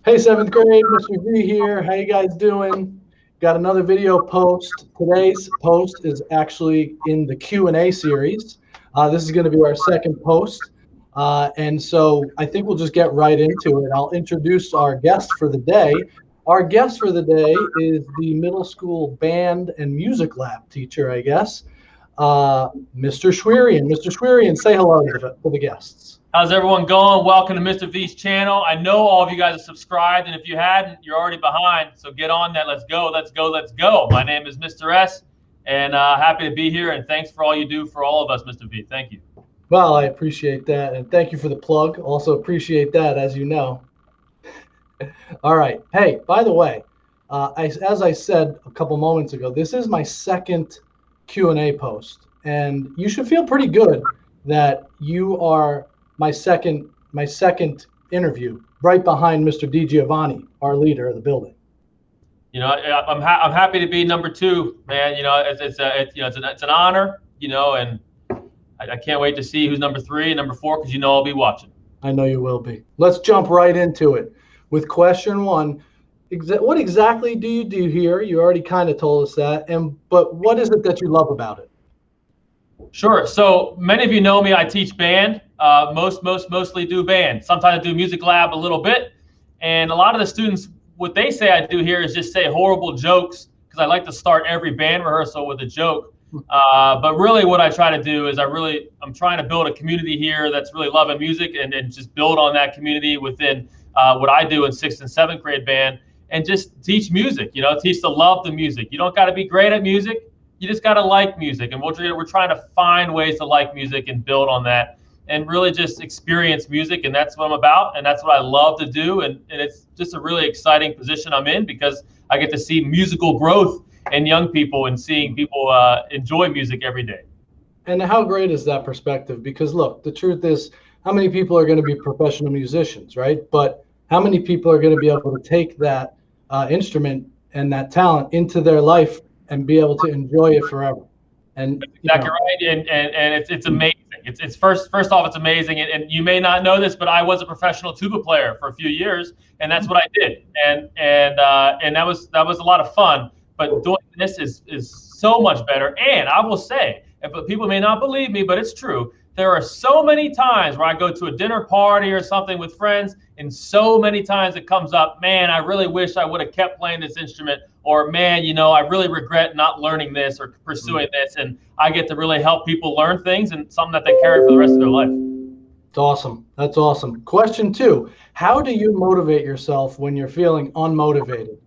Hey, seventh grade, Mr. V here. How you guys doing? Got another video post. Today's post is actually in the Q&A series. This is going to be our second post. And so I think we'll just get right into it. I'll introduce our guest for the day. Our guest for the day is the middle school band and music lab teacher, I guess, Mr. Schwirian. Mr. Schwirian, say hello to the guests. How's everyone going? Welcome to Mr. V's channel. I know all of you guys are subscribed, and if you hadn't, you're already behind. So get on that. Let's go, let's go, let's go. My name is Mr. S, and happy to be here, and thanks for all you do for all of us, Mr. V. Thank you. Well, I appreciate that, and thank you for the plug. Also appreciate that, as you know. All right. Hey, by the way, as I said a couple moments ago, this is my second Q&A post, and you should feel pretty good that you are my second interview, right behind Mr. DiGiovanni, our leader of the building. You know, I'm happy to be number two, man. You know, it's an honor. You know, and I can't wait to see who's number three and number four, because you know I'll be watching. I know you will be. Let's jump right into it with question one. What exactly do you do here? You already kind of told us that, but what is it that you love about it? Sure. So many of you know me. I teach band. Mostly do band. Sometimes I do music lab a little bit. And a lot of the students, what they say I do here is just say horrible jokes, because I like to start every band rehearsal with a joke. But really what I try to do is I'm trying to build a community here that's really loving music, and just build on that community within what I do in 6th and 7th grade band, and just teach music, you know, teach to love the music. You don't got to be great at music. You just got to like music. And we're trying to find ways to like music and build on that, and really just experience music. And that's what I'm about. And that's what I love to do. And it's just a really exciting position I'm in, because I get to see musical growth in young people and seeing people enjoy music every day. And how great is that perspective? Because look, the truth is, how many people are going to be professional musicians, right? But how many people are going to be able to take that instrument and that talent into their life and be able to enjoy it forever? And exactly right. And it's amazing. It's first off, it's amazing. And you may not know this, but I was a professional tuba player for a few years, and that's what I did. And that was a lot of fun. But doing this is so much better. And I will say, but people may not believe me, but it's true. There are so many times where I go to a dinner party or something with friends, and so many times it comes up, man, I really wish I would have kept playing this instrument, or man, you know, I really regret not learning this or pursuing this. And I get to really help people learn things, and something that they carry for the rest of their life. It's awesome. That's awesome. Question two, how do you motivate yourself when you're feeling unmotivated?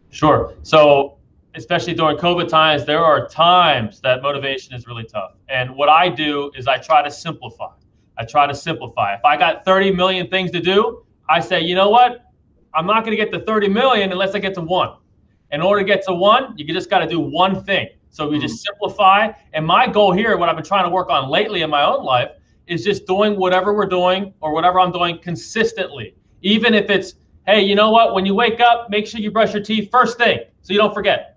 Sure. So especially during COVID times, there are times that motivation is really tough. And what I do is I try to simplify. If I got 30 million things to do, I say, you know what? I'm not going to get to 30 million unless I get to one. In order to get to one, you just got to do one thing. So we just simplify. And my goal here, what I've been trying to work on lately in my own life, is just doing whatever we're doing or whatever I'm doing consistently. Even if it's, hey, you know what? When you wake up, make sure you brush your teeth first thing so you don't forget.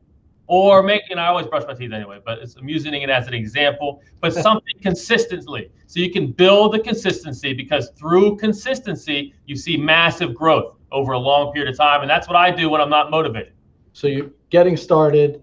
Or I always brush my teeth anyway, but I'm using it as an example, but something consistently. So you can build the consistency, because through consistency, you see massive growth over a long period of time. And that's what I do when I'm not motivated. So you're getting started,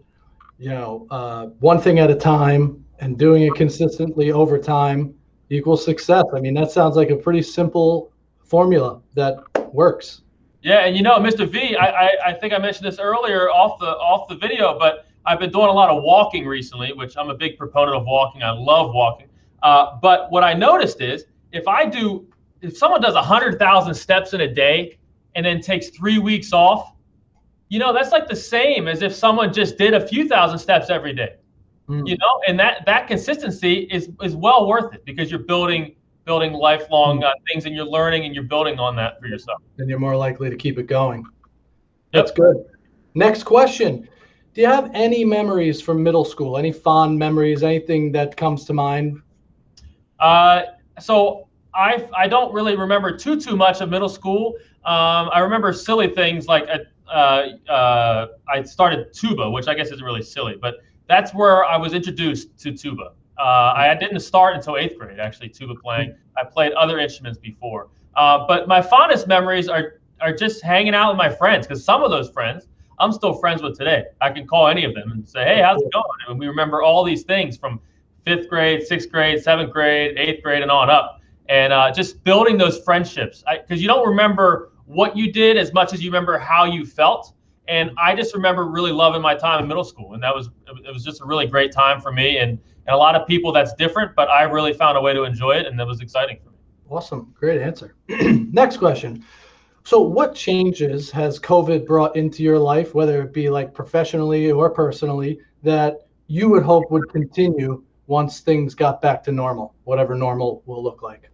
you know, one thing at a time, and doing it consistently over time equals success. I mean, that sounds like a pretty simple formula that works. Yeah, and you know, Mr. V, I think I mentioned this earlier off the video, but I've been doing a lot of walking recently, which I'm a big proponent of walking. I love walking. But what I noticed is if someone does 100,000 steps in a day and then takes 3 weeks off, you know, that's like the same as if someone just did a few thousand steps every day. You know, and that consistency is well worth it, because you're building lifelong things, and you're learning, and you're building on that for yourself. And you're more likely to keep it going. That's good. Next question. Do you have any memories from middle school? Any fond memories? Anything that comes to mind? So I don't really remember too much of middle school. I remember silly things like I started tuba, which I guess isn't really silly, but that's where I was introduced to tuba. I didn't start until 8th grade, actually, tuba playing. I played other instruments before. But my fondest memories are are just hanging out with my friends, because some of those friends I'm still friends with today. I can call any of them and say, hey, how's it going? And we remember all these things from 5th grade, 6th grade, 7th grade, 8th grade, and on up. And just building those friendships, because you don't remember what you did as much as you remember how you felt. And I just remember really loving my time in middle school, and it was just a really great time for me. And a lot of people that's different, but I really found a way to enjoy it, and that was exciting for me. Awesome, great answer. Next question. So what changes has COVID brought into your life, whether it be like professionally or personally, that you would hope would continue once things got back to normal, whatever normal will look like?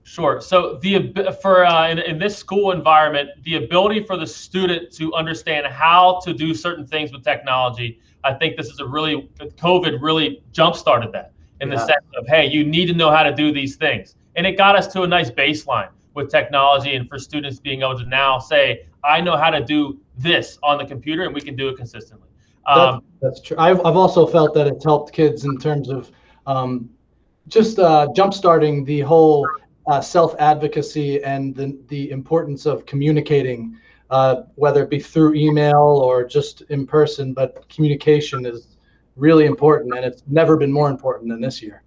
Sure. So in this school environment, the ability for the student to understand how to do certain things with technology, I think COVID really jump-started that in the sense of, hey, you need to know how to do these things. And it got us to a nice baseline with technology, and for students being able to now say, I know how to do this on the computer, and we can do it consistently. That's true. I've also felt that it's helped kids in terms of just jump-starting the whole self-advocacy and the importance of communicating, whether it be through email or just in person, but communication is really important, and it's never been more important than this year.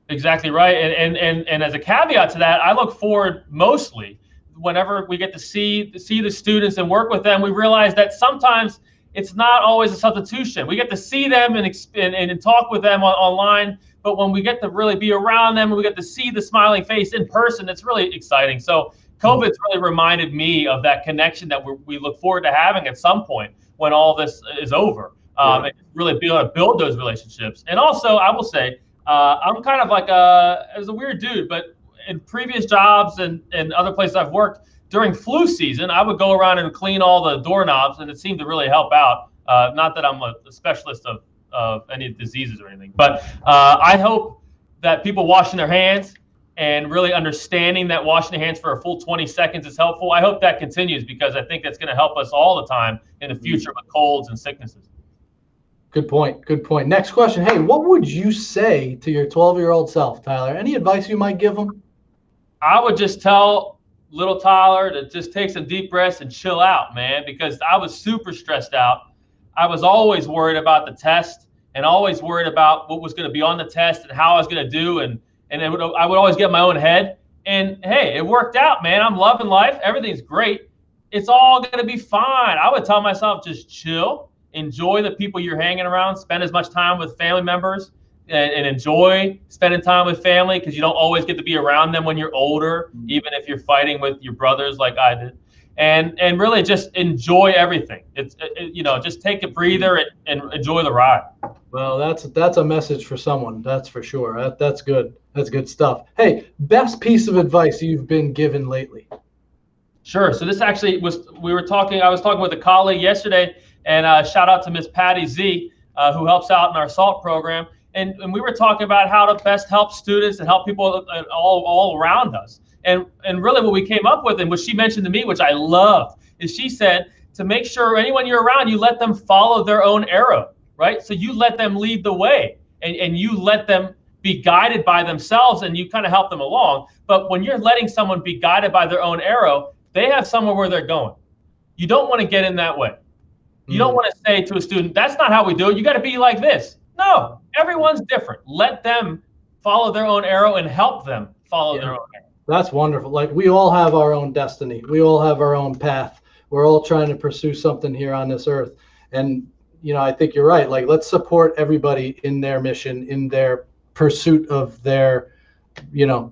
Exactly right. And as a caveat to that, I look forward mostly whenever we get to see the students and work with them. We realize that sometimes it's not always a substitution. We get to see them and talk with them online, but when we get to really be around them and we get to see the smiling face in person, it's really exciting. So COVID's really reminded me of that connection that we look forward to having at some point when all this is over, and really be able to build those relationships. And also, I will say, I'm kind of like as a weird dude, but in previous jobs and other places I've worked, during flu season, I would go around and clean all the doorknobs, and it seemed to really help out. Not that I'm a specialist of any diseases or anything, but I hope that people washing their hands and really understanding that washing their hands for a full 20 seconds is helpful. I hope that continues, because I think that's going to help us all the time in the future with colds and sicknesses. Good point. Good point. Next question. Hey, what would you say to your 12-year-old self, Tyler? Any advice you might give him? I would just tell little Tyler to just take some deep breaths and chill out, man, because I was super stressed out. I was always worried about the test and always worried about what was going to be on the test and how I was going to do. And I would always get in my own head. And hey, it worked out, man. I'm loving life. Everything's great. It's all going to be fine. I would tell myself, just chill. Enjoy the people you're hanging around, spend as much time with family members, and enjoy spending time with family, because you don't always get to be around them when you're older, even if you're fighting with your brothers like I did. And really just enjoy everything. Just take a breather and enjoy the ride. Well, that's a message for someone, that's for sure. That's good. That's good stuff. Hey, best piece of advice you've been given lately? Sure. So this actually I was talking with a colleague yesterday, and shout out to Miss Patty Z, who helps out in our SALT program. And we were talking about how to best help students and help people all around us. And really what we came up with, and what she mentioned to me, which I loved, is she said to make sure anyone you're around, you let them follow their own arrow, right? So you let them lead the way, and you let them be guided by themselves, and you kind of help them along. But when you're letting someone be guided by their own arrow, they have somewhere where they're going. You don't want to get in that way. You don't want to say to a student, that's not how we do it. You got to be like this. No, everyone's different. Let them follow their own arrow and help them follow their own arrow. That's wonderful. Like, we all have our own destiny. We all have our own path. We're all trying to pursue something here on this earth. And, I think you're right. Like, let's support everybody in their mission, in their pursuit of their,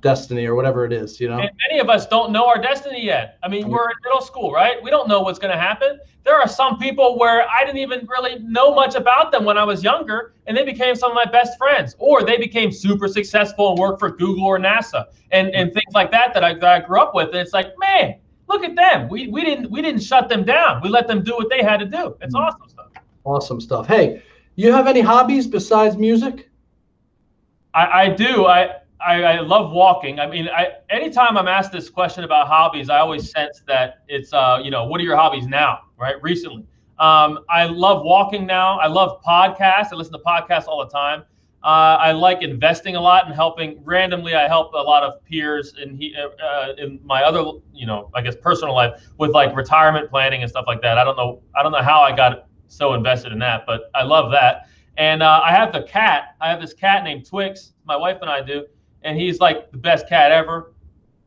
destiny or whatever it is, And many of us don't know our destiny yet. I mean, we're in middle school, right? We don't know what's going to happen. There are some people where I didn't even really know much about them when I was younger, and they became some of my best friends, or they became super successful and worked for Google or NASA and things like that I grew up with. And it's like, man, look at them. We didn't shut them down. We let them do what they had to do. It's awesome stuff. Awesome stuff. Hey, you have any hobbies besides music? I do. I love walking. I mean, anytime I'm asked this question about hobbies, I always sense that it's, what are your hobbies now, right? Recently. I love walking now. I love podcasts. I listen to podcasts all the time. I like investing a lot and helping. Randomly, I help a lot of peers in my other, I guess personal life with like retirement planning and stuff like that. I don't know how I got so invested in that, but I love that. And I have the cat. I have this cat named Twix. My wife and I do, and he's like the best cat ever.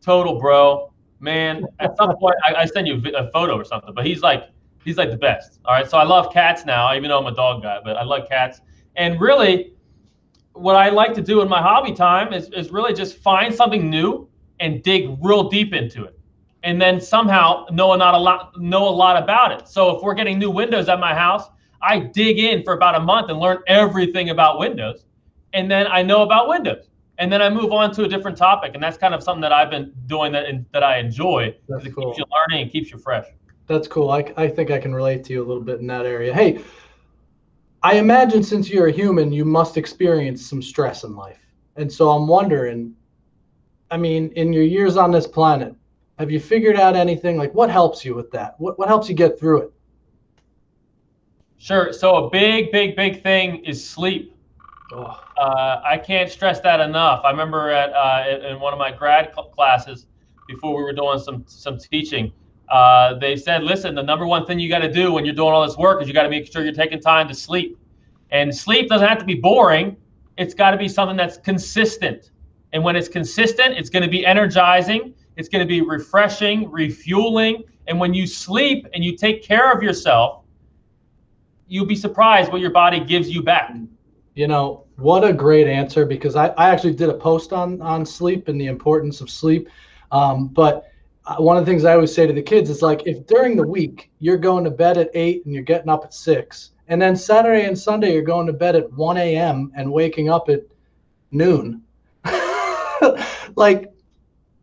Total bro, man. At some point, I send you a photo or something, but he's like the best. All right, so I love cats now, even though I'm a dog guy, but I love cats. And really, what I like to do in my hobby time is really just find something new and dig real deep into it, and then somehow know a lot about it. So if we're getting new windows at my house, I dig in for about a month and learn everything about windows, and then I know about windows, and then I move on to a different topic, and that's kind of something that I've been doing that I enjoy. Because it keeps you learning and keeps you fresh. That's cool. I think I can relate to you a little bit in that area. Hey, I imagine since you're a human, you must experience some stress in life. And so I'm wondering, I mean, in your years on this planet, have you figured out anything? Like, what helps you with that? What helps you get through it? Sure. So a big thing is sleep. Oh. I can't stress that enough. I remember in one of my grad classes, before we were doing some teaching, they said, listen, the number one thing you got to do when you're doing all this work is you got to make sure you're taking time to sleep. And sleep doesn't have to be boring. It's got to be something that's consistent. And when it's consistent, it's going to be energizing. It's going to be refreshing, refueling. And when you sleep and you take care of yourself, you'll be surprised what your body gives you back. You know, what a great answer, because I actually did a post on sleep and the importance of sleep. But one of the things I always say to the kids is like, if during the week you're going to bed at 8 and you're getting up at 6, and then Saturday and Sunday you're going to bed at 1 a.m. and waking up at noon, like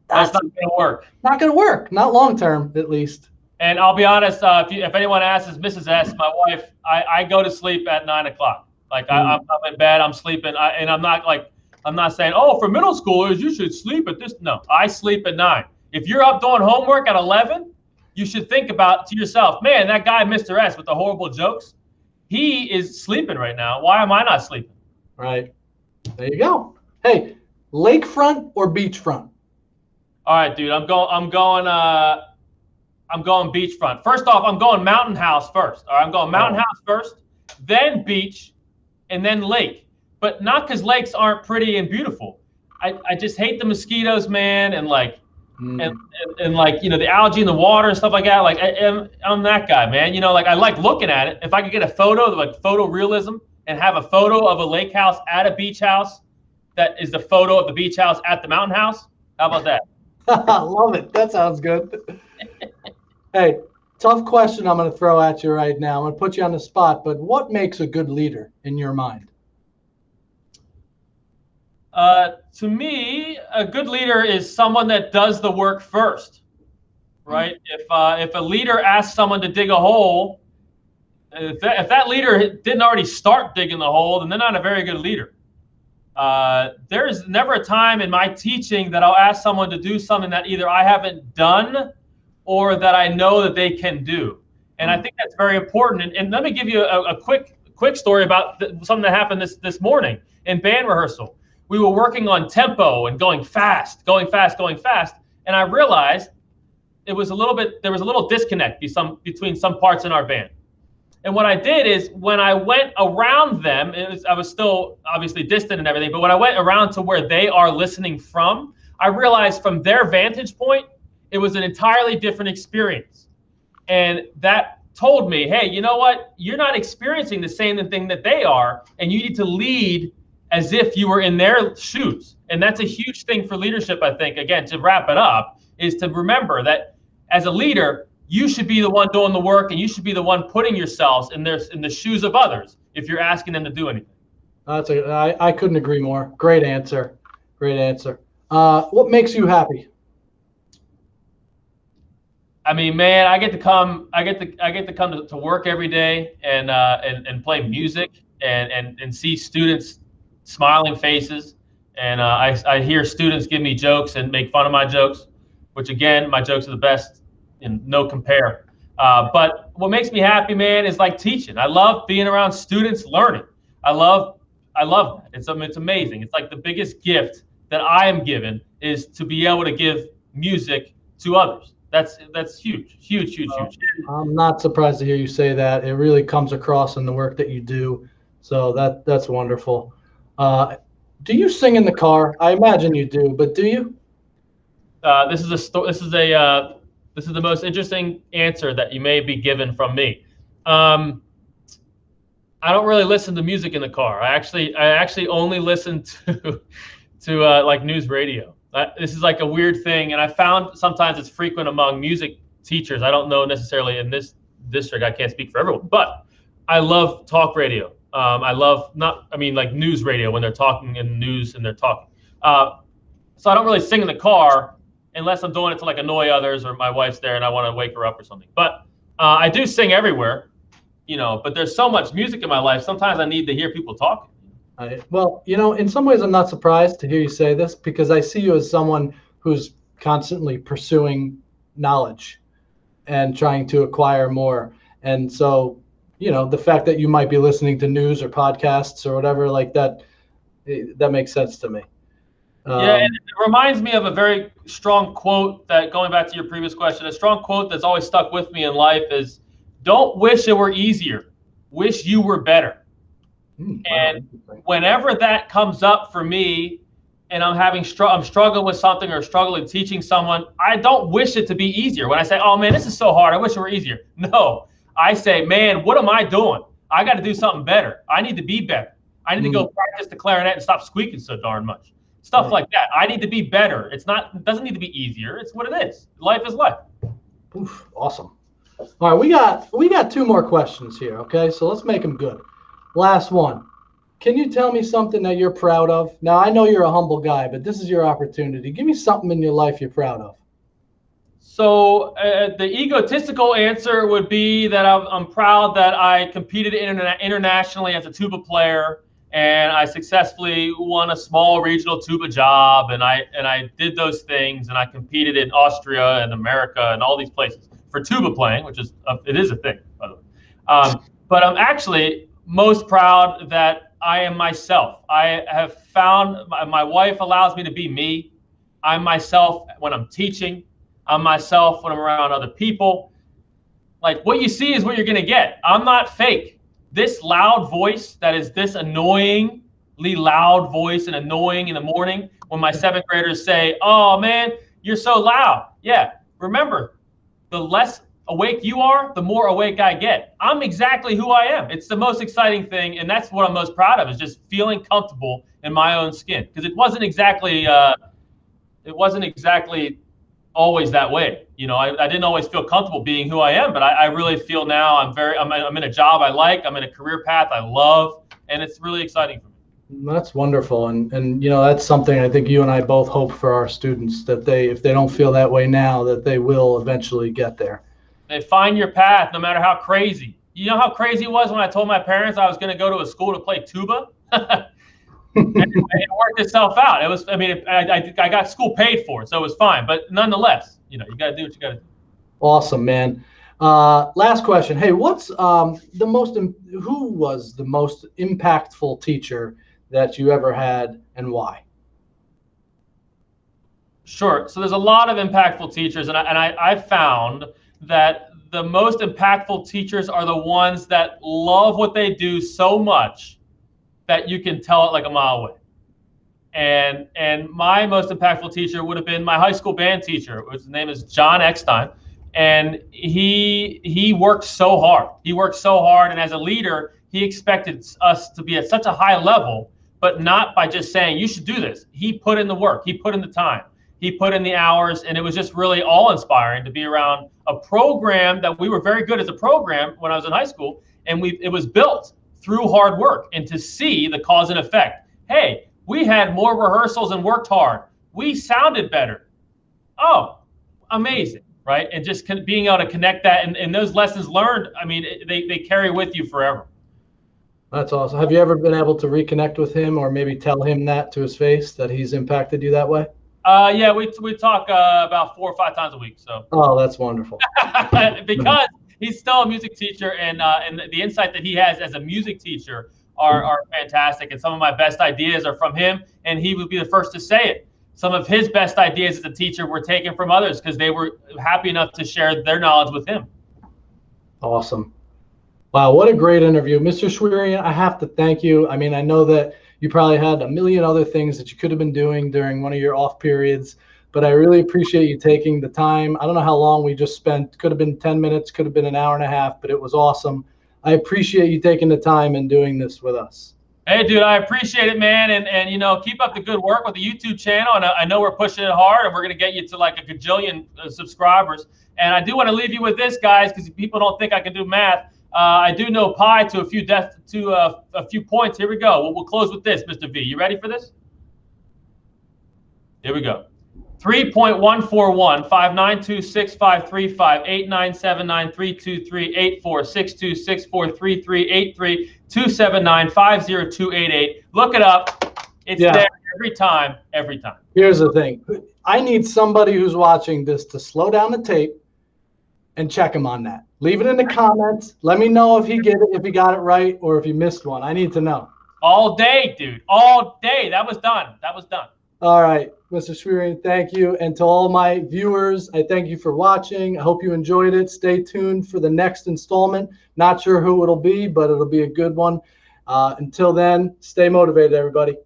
that's not going to work. Not going to work, not long term at least. And I'll be honest, if anyone asks, Mrs. S, my wife, I go to sleep at 9 o'clock. Like I'm in bed, I'm sleeping, and I'm not saying, oh, for middle schoolers you should sleep at this. No, I sleep at 9. If you're up doing homework at 11, you should think about to yourself, man, that guy, Mr. S, with the horrible jokes, he is sleeping right now. Why am I not sleeping? Right. There you go. Hey, lakefront or beachfront? All right, dude. I'm going beachfront. First off, I'm going mountain house first. All right, I'm going mountain house first, then beach, and then lake. But not because lakes aren't pretty and beautiful. I just hate the mosquitoes, man, and like. And like, the algae in the water and stuff like that. Like I'm that guy, man. Like I like looking at it. If I could get a photo, like photorealism, and have a photo of a lake house at a beach house, that is the photo of the beach house at the mountain house. How about that? I love it. That sounds good. Hey, tough question I'm going to throw at you right now. I'm going to put you on the spot, but what makes a good leader in your mind? To me, a good leader is someone that does the work first, right? If a leader asks someone to dig a hole, if that leader didn't already start digging the hole, then they're not a very good leader. There's never a time in my teaching that I'll ask someone to do something that either I haven't done or that I know that they can do. And I think that's very important. And let me give you a quick story about something that happened this morning in band rehearsal. We were working on tempo and going fast. And I realized there was a little disconnect between some parts in our band. And what I did is when I went around them, I was still obviously distant and everything, but when I went around to where they are listening from, I realized from their vantage point, it was an entirely different experience. And that told me, hey, you know what? You're not experiencing the same thing that they are, and you need to lead as if you were in their shoes. And that's a huge thing for leadership, I think. Again, to wrap it up, is to remember that as a leader, you should be the one doing the work, and you should be the one putting yourselves in the shoes of others if you're asking them to do anything. I couldn't agree more. Great answer. What makes you happy? I mean, man, I get to come to work every day and play music and see students smiling faces, and I hear students give me jokes and make fun of my jokes, which again, my jokes are the best and no compare. But what makes me happy, man, is like teaching. I love being around students learning. I love I love that. It's amazing. It's like the biggest gift that I am given is to be able to give music to others. That's huge, huge, huge, huge. I'm not surprised to hear you say that. It really comes across in the work that you do. So that's wonderful. Do you sing in the car? I imagine you do, but do you? This is the most interesting answer that you may be given from me. I don't really listen to music in the car. I actually only listen to like news radio. This is like a weird thing, and I found sometimes it's frequent among music teachers. I don't know necessarily in this district. I can't speak for everyone, but I love talk radio. I love like news radio when they're talking in news and they're talking. So I don't really sing in the car unless I'm doing it to like annoy others or my wife's there and I want to wake her up or something. But I do sing everywhere. But there's so much music in my life. Sometimes I need to hear people talking. Well, in some ways I'm not surprised to hear you say this because I see you as someone who's constantly pursuing knowledge and trying to acquire more. And so, the fact that you might be listening to news or podcasts or whatever like that, that makes sense to me. Yeah, and it reminds me of a very strong quote that, going back to your previous question, a strong quote that's always stuck with me in life is, don't wish it were easier, wish you were better. And whenever that comes up for me and I'm struggling with something or struggling teaching someone, I don't wish it to be easier. When I say, oh man, this is so hard, I wish it were easier. No, I say, man, what am I doing? I got to do something better. I need to be better. I need to go practice the clarinet and stop squeaking so darn much. Stuff like that. I need to be better. It doesn't need to be easier. It's what it is. Life is life. Oof, awesome. All right, we got two more questions here, okay? So let's make them good. Last one. Can you tell me something that you're proud of? Now, I know you're a humble guy, but this is your opportunity. Give me something in your life you're proud of. So the egotistical answer would be that I'm proud that I competed internationally as a tuba player, and I successfully won a small regional tuba job, and I did those things, and I competed in Austria and America and all these places for tuba playing, which is it is a thing, by the way. But I'm actually most proud that I am myself. I have found my wife allows me to be me. I'm myself when I'm teaching. I'm myself when I'm around other people. Like, what you see is what you're gonna get. I'm not fake. This loud voice that is this annoyingly loud voice and annoying in the morning when my 7th graders say, oh man, you're so loud. Yeah, remember, the less awake you are, the more awake I get. I'm exactly who I am. It's the most exciting thing, and that's what I'm most proud of, is just feeling comfortable in my own skin. Because it wasn't exactly always that way. I didn't always feel comfortable being who I am, but I really feel now I'm in a job I like, I'm in a career path I love, and it's really exciting for me. That's wonderful, and that's something I think you and I both hope for our students, that if they don't feel that way now, that they will eventually get there. They find your path no matter how crazy. You know how crazy it was when I told my parents I was going to go to a school to play tuba? And it worked itself out. It was, I got school paid for, so it was fine. But nonetheless, you got to do what you got to do. Awesome, man. Last question. Hey, who was the most impactful teacher that you ever had, and why? Sure. So there's a lot of impactful teachers, and I found that the most impactful teachers are the ones that love what they do so much that you can tell it like a mile away. And my most impactful teacher would have been my high school band teacher. His name is John Eckstein. And he worked so hard. He worked so hard, and as a leader, he expected us to be at such a high level, but not by just saying, you should do this. He put in the work. He put in the time. He put in the hours, and it was just really awe-inspiring to be around a program that we were very good as a program when I was in high school, and it was built through hard work, and to see the cause and effect. Hey, we had more rehearsals and worked hard. We sounded better. Oh, amazing, right? And just being able to connect that and those lessons learned, they carry with you forever. That's awesome. Have you ever been able to reconnect with him, or maybe tell him that to his face, that he's impacted you that way? Yeah, we talk about 4 or 5 times a week. So. Oh, that's wonderful. Because he's still a music teacher, and the insight that he has as a music teacher are fantastic. And some of my best ideas are from him, and he would be the first to say it. Some of his best ideas as a teacher were taken from others because they were happy enough to share their knowledge with him. Awesome. Wow, what a great interview. Mr. Schwirian, I have to thank you. I mean, I know that you probably had a million other things that you could have been doing during one of your off periods, but I really appreciate you taking the time. I don't know how long we just spent. Could have been 10 minutes, could have been an hour and a half, but it was awesome. I appreciate you taking the time and doing this with us. Hey, dude, I appreciate it, man. And you know, keep up the good work with the YouTube channel. And I know we're pushing it hard, and we're going to get you to like a gajillion subscribers. And I do want to leave you with this, guys, because people don't think I can do math. I do know pi to a few points. Here we go. We'll close with this, Mr. V. You ready for this? Here we go. 3.141 592 6535 8979 323 8462 6433 279 50288. Look it up. It's there every time, every time. Here's the thing. I need somebody who's watching this to slow down the tape and check him on that. Leave it in the comments. Let me know if he got it right or if he missed one. I need to know. All day, dude. All day. That was done. That was done. All right, Mr. Schwirian, thank you. And to all my viewers, I thank you for watching. I hope you enjoyed it. Stay tuned for the next installment. Not sure who it'll be, but it'll be a good one. Until then, stay motivated, everybody.